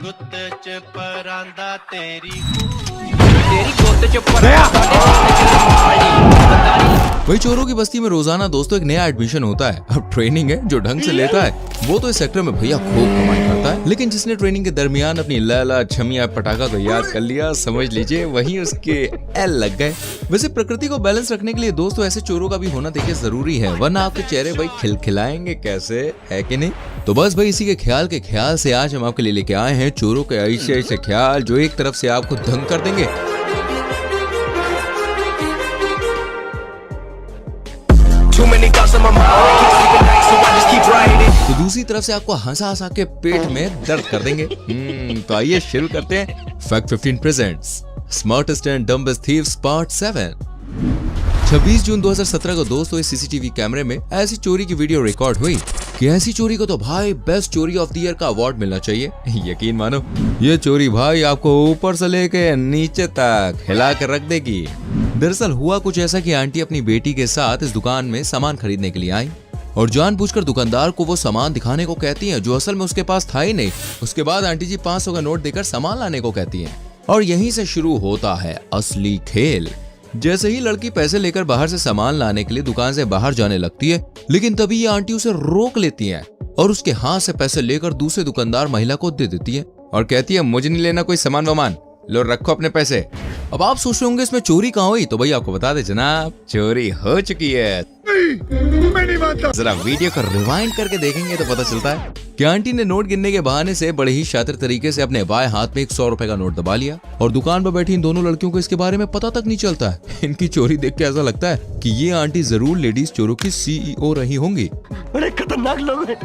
गुत्त च परांदा तेरी गुत्त च वही चोरों की बस्ती में रोजाना दोस्तों एक नया एडमिशन होता है। अब ट्रेनिंग है जो ढंग से लेता है वो तो इस सेक्टर में भैया खूब कमाई करता है, लेकिन जिसने ट्रेनिंग के दरमियान अपनी लैला छमिया पटाखा को याद कर लिया, समझ लीजिए वहीं उसके एल लग गए। वैसे प्रकृति को बैलेंस रखने के लिए दोस्तों ऐसे चोरों का भी होना देखिए जरूरी है, वरना आपके चेहरे भाई खिलखिलाएंगे कैसे, है कि नहीं। तो बस भाई इसी के ख्याल से आज हम आपके लिए लेके आए हैं चोरों के ऐसे ऐसे ख्याल जो एक तरफ से आपको दंग कर देंगे, तो दूसरी तरफ से आपको हंसा हंसा के पेट में दर्द कर देंगे। तो आइए शुरू करते हैं fact 15 presents smartest and dumbest thieves part 7। 26 जून 2017 को दोस्तों इस सीसीटीवी कैमरे में ऐसी चोरी की वीडियो रिकॉर्ड हुई कि ऐसी चोरी को तो भाई बेस्ट चोरी ऑफ द ईयर का अवार्ड मिलना चाहिए। यकीन मानो ये चोरी भाई आपको ऊपर से लेके नीचे तक हिला कर रख देगी। दरअसल हुआ कुछ ऐसा कि आंटी अपनी बेटी के साथ इस दुकान में सामान खरीदने के लिए आई और जानबूझकर दुकानदार को वो सामान दिखाने को कहती हैं जो असल में उसके पास था ही नहीं। उसके बाद आंटी जी 500 का नोट देकर सामान लाने को कहती हैं और यहीं से शुरू होता है असली खेल। जैसे ही लड़की पैसे लेकर बाहर से सामान लाने के लिए दुकान से बाहर जाने लगती है, लेकिन तभी ये आंटी उसे रोक लेती है और उसके हाथ से पैसे लेकर दूसरे दुकानदार महिला को दे देती है और कहती है मुझे नहीं लेना कोई सामान वामान, लो रखो अपने पैसे। अब आप सोच रहे होंगे इसमें चोरी कहाँ हुई, तो भैया आपको बता दे जनाब चोरी हो चुकी है। मैं नहीं मानता। जरा वीडियो को रिवाइंड करके देखेंगे तो पता चलता है कि आंटी ने नोट गिनने के बहाने से बड़े ही शातिर तरीके से अपने बाएं हाथ में 100 रुपए का नोट दबा लिया और दुकान पर बैठी इन दोनों लड़कियों को इसके बारे में पता तक नहीं चलता है। इनकी चोरी देख के ऐसा लगता है कि ये आंटी जरूर लेडीज चोरों की CEO रही होंगी। बड़े खतरनाक लोग हैं।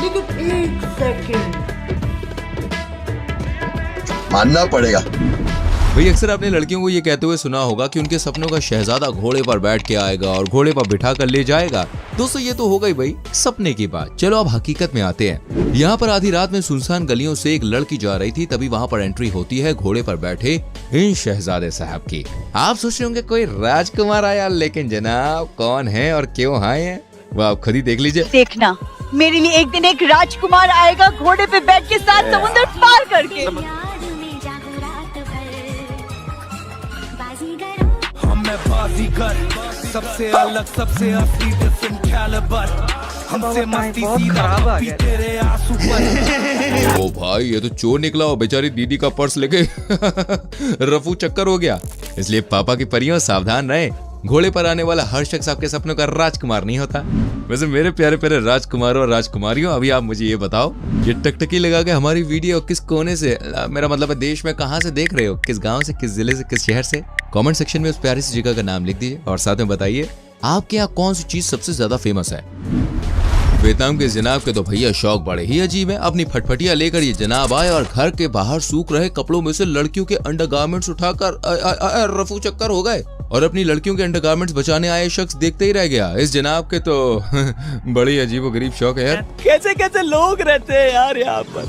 लेकिन एक सेकंड मानना पड़ेगा। भाई अक्सर आपने लड़कियों को ये कहते हुए सुना होगा कि उनके सपनों का शहजादा घोड़े पर बैठ के आएगा और घोड़े पर बिठा कर ले जाएगा। दोस्तों ये तो हो गई भाई सपने की बात, चलो अब हकीकत में आते हैं। यहाँ पर आधी रात में सुनसान गलियों से एक लड़की जा रही थी, तभी वहाँ पर एंट्री होती है घोड़े पर बैठे इन शहजादे साहब की। आप सोच रहे होंगे कोई राजकुमार आया, लेकिन जनाब कौन है और क्यों आए हैं वो आप खुद ही देख लीजिए। देखना मेरे लिए एक दिन एक राजकुमार आएगा घोड़े पे बैठ के साथ समुद्र पार करके। मैं बाजीगर सबसे अलग सबसे असली डिफरेंट कैलिबर हमसे मस्ती सीधा तेरे आंसू पर। ओ भाई ये तो चोर निकला और बेचारी दीदी का पर्स लेके रफू चक्कर हो गया, इसलिए पापा की परियों सावधान रहे। घोड़े पर आने वाला हर शख्स आपके सपनों का राजकुमार नहीं होता। वैसे मेरे प्यारे प्यारे राजकुमारों और राजकुमारियों, अभी आप मुझे ये बताओ ये टकटकी लगा के हमारी वीडियो किस कोने से, मेरा मतलब है देश में कहाँ से देख रहे हो, किस गांव से, किस जिले से, किस शहर से? कमेंट सेक्शन में उस प्यारी सी जगह का नाम लिख दीजिए और साथ में बताइए आपके यहाँ कौन सी चीज सबसे ज्यादा फेमस है। वियतनाम के जनाब के तो भैया शौक बड़े ही अजीब है। अपनी फटफटिया लेकर ये जनाब आए और घर के बाहर सूख रहे कपड़ों में से लड़कियों के अंडरगारमेंट्स उठाकर रफू चक्कर हो गए और अपनी लड़कियों के अंडरगारमेंट्स बचाने आए शख्स देखते ही रह गया। इस जनाब के तो बड़ी अजीबोगरीब शौक है यार। कैसे कैसे लोग रहते हैं यार यहाँ पर।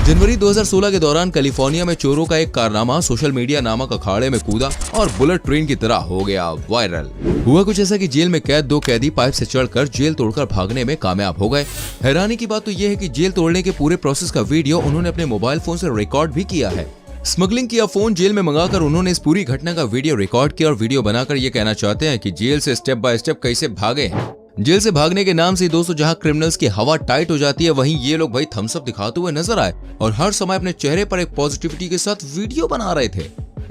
जनवरी 2016 के दौरान कैलिफोर्निया में चोरों का एक कारनामा सोशल मीडिया नामक अखाड़े में कूदा और बुलेट ट्रेन की तरह हो गया वायरल। हुआ कुछ ऐसा कि जेल में कैद 2 कैदी पाइप से चढ़कर जेल तोड़कर भागने में कामयाब हो गए। हैरानी की बात तो यह है कि जेल तोड़ने के पूरे प्रोसेस का वीडियो उन्होंने अपने मोबाइल फोन से रिकॉर्ड भी किया है। स्मगलिंग किया फोन जेल में मंगाकर उन्होंने इस पूरी घटना का वीडियो रिकॉर्ड किया और वीडियो बनाकर ये कहना चाहते हैं कि जेल से स्टेप बाय स्टेप कैसे भागे हैं। जेल से भागने के नाम से दोस्तों जहां क्रिमिनल्स की हवा टाइट हो जाती है, वहीं ये लोग भाई थम्स अप दिखाते हुए नजर आए और हर समय अपने चेहरे पर एक पॉजिटिविटी के साथ वीडियो बना रहे थे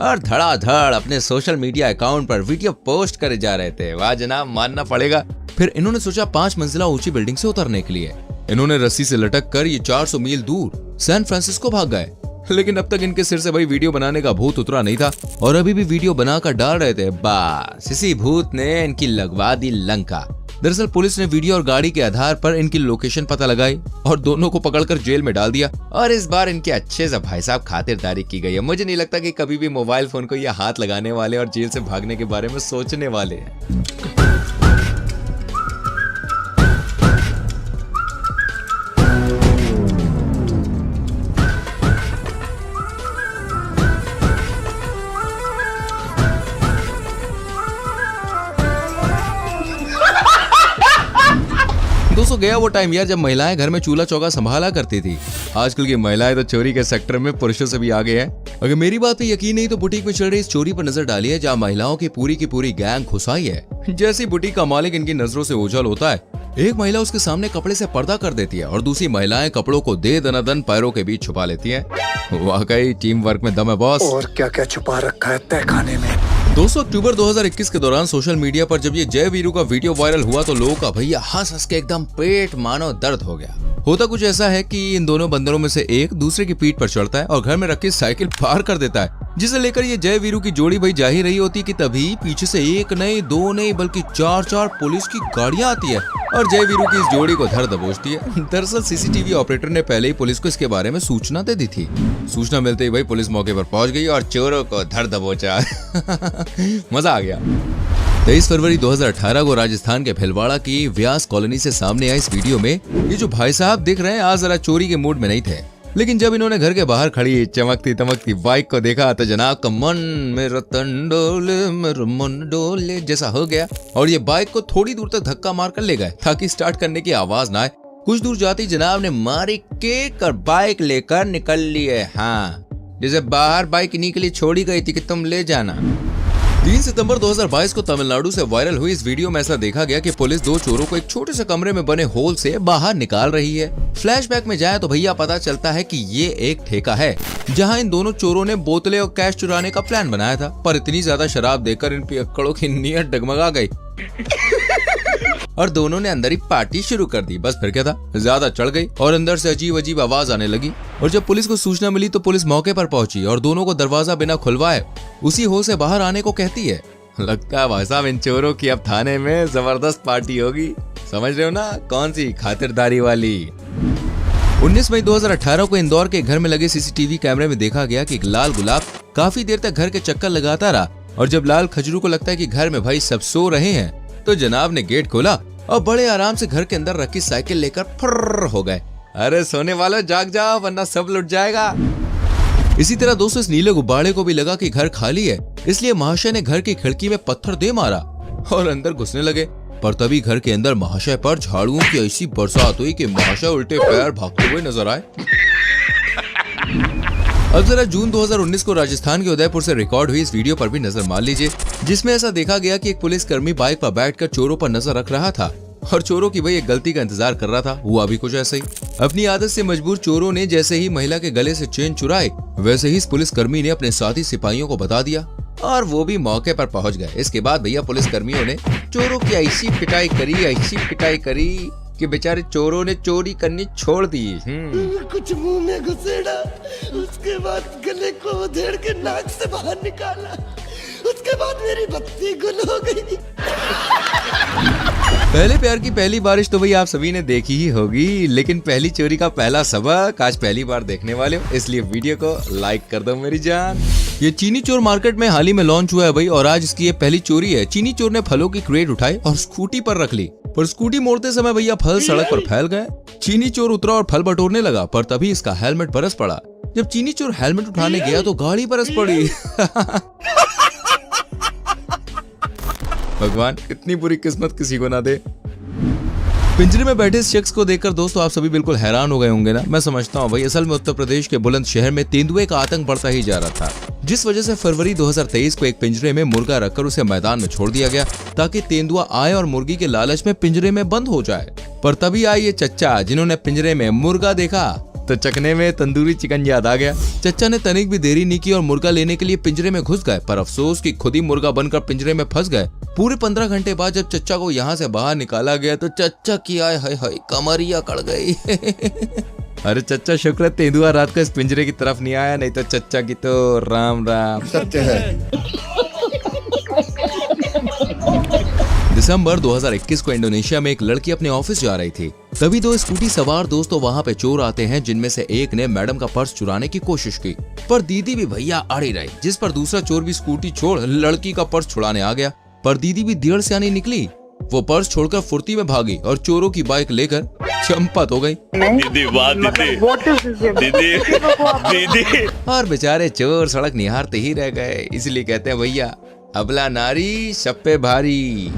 और धड़ाधड़ अपने सोशल मीडिया अकाउंट पर वीडियो पोस्ट करे जा रहे थे। वाह जनाब, मानना पड़ेगा। फिर इन्होंने सोचा 5 मंजिला ऊंची बिल्डिंग से उतरने के लिए इन्होंने रस्सी से लटक कर ये 400 मील दूर सैन फ्रांसिस्को भाग गए। लेकिन अब तक इनके सिर से भाई वीडियो बनाने का भूत उतरा नहीं था और अभी भी वीडियो बनाकर डाल रहे थे। बस इसी भूत ने इनकी लगवा दी लंका। दरअसल पुलिस ने वीडियो और गाड़ी के आधार पर इनकी लोकेशन पता लगाई और दोनों को पकड़कर जेल में डाल दिया और इस बार इनके अच्छे से भाई साहब खातिरदारी की गई है। मुझे नहीं लगता कि कभी भी मोबाइल फोन को ये हाथ लगाने वाले और जेल से भागने के बारे में सोचने वाले हैं। दोस्तों गया वो टाइम यार जब महिलाएं घर में चूल्हा चौका संभाला करती थी। आजकल की महिलाएं तो चोरी के सेक्टर में पुरुषों से भी आगे हैं। अगर मेरी बात पे यकीन नहीं तो बुटीक में चल रही इस चोरी पर नजर डालिए जहाँ महिलाओं की पूरी गैंग घुसाई है। जैसी बुटीक का मालिक इनकी नजरों से ओझल होता है, एक महिला उसके सामने कपड़े से पर्दा कर देती है और दूसरी महिलाएं कपड़ों को दे दनादन पैरों के बीच छुपा लेती हैं। वाकई टीम वर्क में दम है बॉस। और क्या क्या छुपा रखा है तहखाने में। दोस्तों अक्टूबर 2021 के दौरान सोशल मीडिया पर जब ये जय वीरू का वीडियो वायरल हुआ तो लोगों का भैया हंस हंस के एकदम पेट मानो दर्द हो गया। होता कुछ ऐसा है कि इन दोनों बंदरों में से एक दूसरे की पीठ पर चढ़ता है और घर में रखी साइकिल पार कर देता है, जिसे लेकर ये जय वीरू की जोड़ी भाई जा ही रही होती कि तभी पीछे से एक नहीं दो नहीं बल्कि चार पुलिस की गाड़ियां आती है और जय वीरू की इस जोड़ी को धर दबोचती है। दरअसल सीसीटीवी ऑपरेटर ने पहले ही पुलिस को इसके बारे में सूचना दे दी थी। सूचना मिलते ही भाई पुलिस मौके पर पहुंच गई और चोरों को धर दबोचा। मजा आ गया। 23 फरवरी 2018 को राजस्थान के भिलवाड़ा की व्यास कॉलोनी से सामने आई इस वीडियो में ये जो भाई साहब दिख रहे हैं आज जरा चोरी के मूड में नहीं थे, लेकिन जब इन्होंने घर के बाहर खड़ी चमकती तमकती बाइक को देखा तो जनाब का मन मेरा तन डोले मेरा मन डोले जैसा हो गया और ये बाइक को थोड़ी दूर तक धक्का मार कर ले गए ताकि स्टार्ट करने की आवाज ना आए। कुछ दूर जाती जनाब ने मारी केक और बाइक लेकर निकल लिए। हाँ, जैसे बाहर बाइक निकली छोड़ी गई थी कि तुम ले जाना। 3 सितंबर 2022 को तमिलनाडु से वायरल हुई इस वीडियो में ऐसा देखा गया कि पुलिस 2 चोरों को एक छोटे से कमरे में बने होल से बाहर निकाल रही है। फ्लैशबैक में जाए तो भैया पता चलता है कि ये एक ठेका है जहां इन दोनों चोरों ने बोतलें और कैश चुराने का प्लान बनाया था, पर इतनी ज्यादा शराब देकर इन पियक्कड़ों की नीयत डगमगा गई और दोनों ने अंदर ही पार्टी शुरू कर दी। बस फिर क्या था, ज्यादा चढ़ गई और अंदर से अजीब अजीब आवाज आने लगी और जब पुलिस को सूचना मिली तो पुलिस मौके पर पहुंची और दोनों को दरवाजा बिना खुलवाए उसी होल से बाहर आने को कहती है। लगता है भाई साहब इन चोरों की अब थाने में जबरदस्त पार्टी होगी। समझ रहे हो ना कौन सी खातिरदारी वाली। 19 मई 2018 को इंदौर के घर में लगे सीसीटीवी कैमरे में देखा गया कि एक लाल गुलाब काफी देर तक घर के चक्कर लगाता रहा और जब लाल खजरू को लगता है कि घर में भाई सब सो रहे हैं तो जनाब ने गेट खोला और बड़े आराम से घर के अंदर रखी साइकिल लेकर फर्र हो गए। अरे सोने वालों जाग जाओ वरना सब लुट जाएगा। इसी तरह दोस्तों इस नीले गुब्बारे को भी लगा कि घर खाली है, इसलिए महाशय ने घर की खिड़की में पत्थर दे मारा और अंदर घुसने लगे, पर तभी घर के अंदर महाशय पर झाड़ुओं की ऐसी बरसात हुई कि महाशय उल्टे पैर भागते हुए नजर आए। अब जरा जून 2019 को राजस्थान के उदयपुर से रिकॉर्ड हुई इस वीडियो पर भी नजर मार लीजिए, जिसमें ऐसा देखा गया कि एक पुलिसकर्मी बाइक पर बैठकर चोरों पर नजर रख रहा था और चोरों की भाई एक गलती का इंतजार कर रहा था। हुआ भी कुछ ऐसा ही। अपनी आदत से मजबूर चोरों ने जैसे ही महिला के गले से चेन चुराए वैसे ही इस पुलिसकर्मी ने अपने साथी सिपाहियों को बता दिया और वो भी मौके पर पहुंच गए। इसके बाद भैया पुलिसकर्मियों ने चोरों की ऐसी पिटाई करी कि बेचारे चोरों ने चोरी करनी छोड़ दी। कुछ मुंह में घुसेड़ा, उसके बाद गले को उधेड़ के नाक से बाहर निकाला, उसके बाद मेरी बत्ती गुल हो गई। पहले प्यार की पहली बारिश तो भाई आप सभी ने देखी ही होगी, लेकिन पहली चोरी का पहला सबक आज पहली बार देखने वाले हो, इसलिए वीडियो को लाइक कर दो मेरी जान। ये चीनी चोर मार्केट में हाल ही में लॉन्च हुआ है भाई और आज इसकी ये पहली चोरी है। चीनी चोर ने फलों की क्रेट उठाई और स्कूटी पर रख ली, पर स्कूटी मोड़ते समय भैया फल सड़क पर फैल गए। चीनी चोर उतरा और फल बटोरने लगा, पर तभी इसका हेलमेट बरस पड़ा। जब चीनी चोर हेलमेट उठाने गया तो गाड़ी बरस पड़ी। भगवान इतनी बुरी किस्मत किसी को ना दे। पिंजरे में बैठे इस शख्स को देखकर दोस्तों आप सभी बिल्कुल हैरान हो गए होंगे ना। मैं समझता हूँ भाई असल में उत्तर प्रदेश के बुलंदशहर में तेंदुए का आतंक बढ़ता ही जा रहा था, जिस वजह से फरवरी 2023 को एक पिंजरे में मुर्गा रखकर उसे मैदान में छोड़ दिया गया ताकि तेंदुआ आए और मुर्गी के लालच में पिंजरे में बंद हो जाए। पर तभी आए ये चच्चा जिन्होंने पिंजरे में मुर्गा देखा तो चखने में तंदूरी चिकन याद आ गया। चच्चा ने तनिक भी देरी नहीं की और मुर्गा लेने के लिए पिंजरे में घुस गए, पर अफसोस कि खुद ही मुर्गा बनकर पिंजरे में फंस गए। पूरे 15 घंटे बाद जब चच्चा को यहाँ से बाहर निकाला गया तो चच्चा की आय हाय हाय कमरिया कड़ गई। अरे चच्चा शुक्र तेंदुआ रात को इस पिंजरे की तरफ नहीं आया, नहीं तो चच्चा की तो राम राम। सत्य है। दिसंबर 2021 को इंडोनेशिया में एक लड़की अपने ऑफिस जा रही थी, तभी 2 स्कूटी सवार दोस्तों वहां पे चोर आते हैं, जिनमें से एक ने मैडम का पर्स चुराने की कोशिश की, पर दीदी भी भैया अड़ी रही, जिस पर दूसरा चोर भी स्कूटी छोड़ लड़की का पर्स छुड़ाने आ गया। पर दीदी भी देर से आनी निकली, वो पर्स छोड़कर फुर्ती में भागी और चोरों की बाइक लेकर चंपत हो गई। दीदी और बेचारे चोर सड़क निहारते ही रह गए। इसलिए कहते हैं भैया अबला नारी सब पे भारी।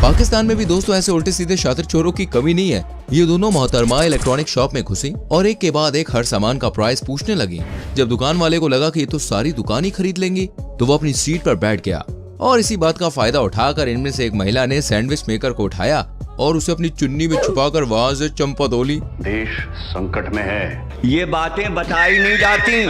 पाकिस्तान में भी दोस्तों ऐसे उल्टे सीधे शातिर चोरों की कमी नहीं है। ये दोनों मोहतरमा इलेक्ट्रॉनिक शॉप में घुसी और एक के बाद एक हर सामान का प्राइस पूछने लगी। जब दुकान वाले को लगा कि ये तो सारी दुकान ही खरीद लेंगी, तो वो अपनी सीट पर बैठ गया और इसी बात का फायदा उठाकर इनमें से एक महिला ने सैंडविच मेकर को उठाया और उसे अपनी चुन्नी में छुपाकर वहां से चंपा-तौली। देश संकट में है, ये बातें बताई नहीं जाती,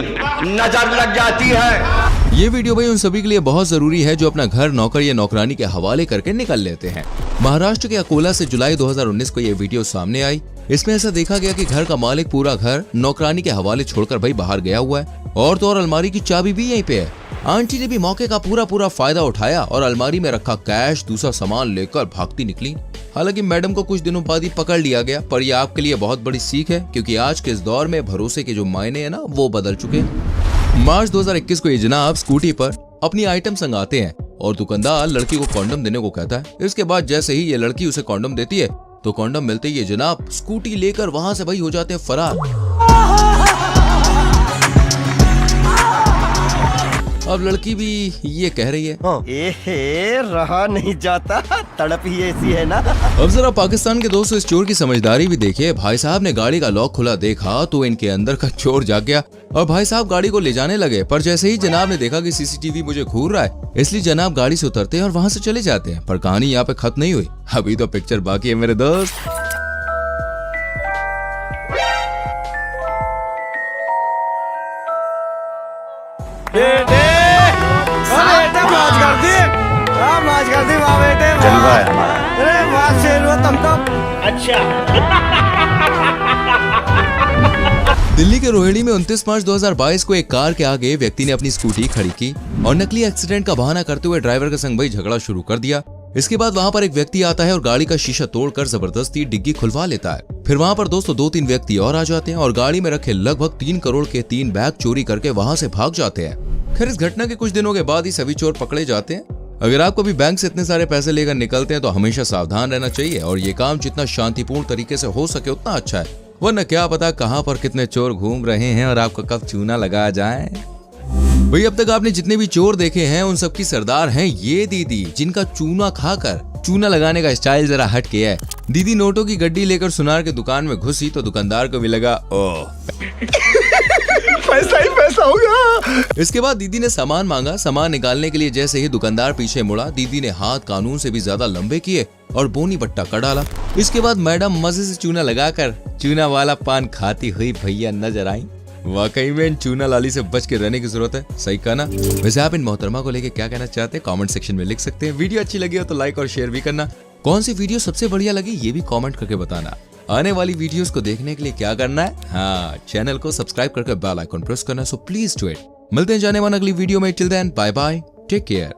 नजर लग जाती है। ये वीडियो भाई उन सभी के लिए बहुत जरूरी है जो अपना घर नौकर या नौकरानी के हवाले करके निकल लेते हैं। महाराष्ट्र के अकोला से जुलाई 2019 को ये वीडियो सामने आई। इसमें ऐसा देखा गया कि घर का मालिक पूरा घर नौकरानी के हवाले छोड़कर भाई बाहर गया हुआ है और तो और अलमारी की चाबी भी यहीं पे है। आंटी ने भी मौके का पूरा फायदा उठाया और अलमारी में रखा कैश दूसरा सामान लेकर भागती निकली। हालांकि मैडम को कुछ दिनों बाद ही पकड़ लिया गया, पर यह आपके लिए बहुत बड़ी सीख है क्योंकि आज के इस दौर में भरोसे के जो मायने हैं ना वो बदल चुके हैं। मार्च 2021 को ये जनाब स्कूटी पर अपनी आइटम संगाते हैं और दुकानदार लड़की को कॉन्डम देने को कहता है। इसके बाद जैसे ही ये लड़की उसे कॉन्डम देती है तो कॉन्डम मिलते ही ये जनाब स्कूटी लेकर वहां से भाई हो जाते हैं फरार। अब लड़की भी ये कह रही है, एहे रहा नहीं जाता, तड़प ही ऐसी है ना। अब जरा पाकिस्तान के दोस्तों इस चोर की समझदारी भी देखिए। भाई साहब ने गाड़ी का लॉक खुला देखा तो इनके अंदर का चोर जाग गया और भाई साहब गाड़ी को ले जाने लगे, पर जैसे ही जनाब ने देखा कि सीसीटीवी मुझे घूर रहा है, इसलिए जनाब गाड़ी से उतरते हैं और वहां से चले जाते हैं। पर कहानी यहाँ पे खत्म नहीं हुई, अभी तो पिक्चर बाकी है मेरे दोस्त। जलवा है हमारा। दिल्ली के रोहिणी में 29 मार्च 2022 को एक कार के आगे व्यक्ति ने अपनी स्कूटी खड़ी की और नकली एक्सीडेंट का बहाना करते हुए ड्राइवर के संग भाई झगड़ा शुरू कर दिया। इसके बाद वहां पर एक व्यक्ति आता है और गाड़ी का शीशा तोड़कर जबरदस्ती डिग्गी खुलवा लेता है। फिर वहां पर दोस्तों 2-3 व्यक्ति और आ जाते हैं और गाड़ी में रखे लगभग 3 करोड़ के 3 बैग चोरी करके वहां से भाग जाते हैं। खैर इस घटना के कुछ दिनों के बाद ही सभी चोर पकड़े जाते हैं। अगर आप कभी बैंक से इतने सारे पैसे लेकर निकलते हैं तो हमेशा सावधान रहना चाहिए और ये काम जितना शांतिपूर्ण तरीके से हो सके उतना अच्छा है, वरना क्या पता कहां पर कितने चोर घूम रहे हैं और आपको कब चूना लगा जाए। भाई अब तक आपने जितने भी चोर देखे हैं उन सबकी सरदार हैं ये दीदी, जिनका चूना खाकर चूना लगाने का स्टाइल जरा हट के है। दीदी नोटों की गड्डी लेकर सुनार के दुकान में घुसी तो दुकानदार को भी लगा ओह पैसा ही पैसा होगा। इसके बाद दीदी ने सामान मांगा। सामान निकालने के लिए जैसे ही दुकानदार पीछे मुड़ा, दीदी ने हाथ कानून से भी ज्यादा लंबे किए और बोनी बट्टा कर डाला। इसके बाद मैडम मजे से चूना लगाकर चूना वाला पान खाती हुई भैया नजर आई। वाकई में चूना लाली से बच के रहने की जरूरत है, सही कहा ना। वैसे आप इन मोहतरमा को लेके क्या कहना चाहते हैं कमेंट सेक्शन में लिख सकते हैं। वीडियो अच्छी लगी हो तो लाइक और शेयर भी करना। कौन सी वीडियो सबसे बढ़िया लगी ये भी कमेंट करके बताना। आने वाली वीडियोस को देखने के लिए क्या करना है, हाँ चैनल को सब्सक्राइब करके बेल आइकन प्रेस करना। So please do it. मिलते हैं जाने वाली अगली वीडियो में। Till then bye bye, take care.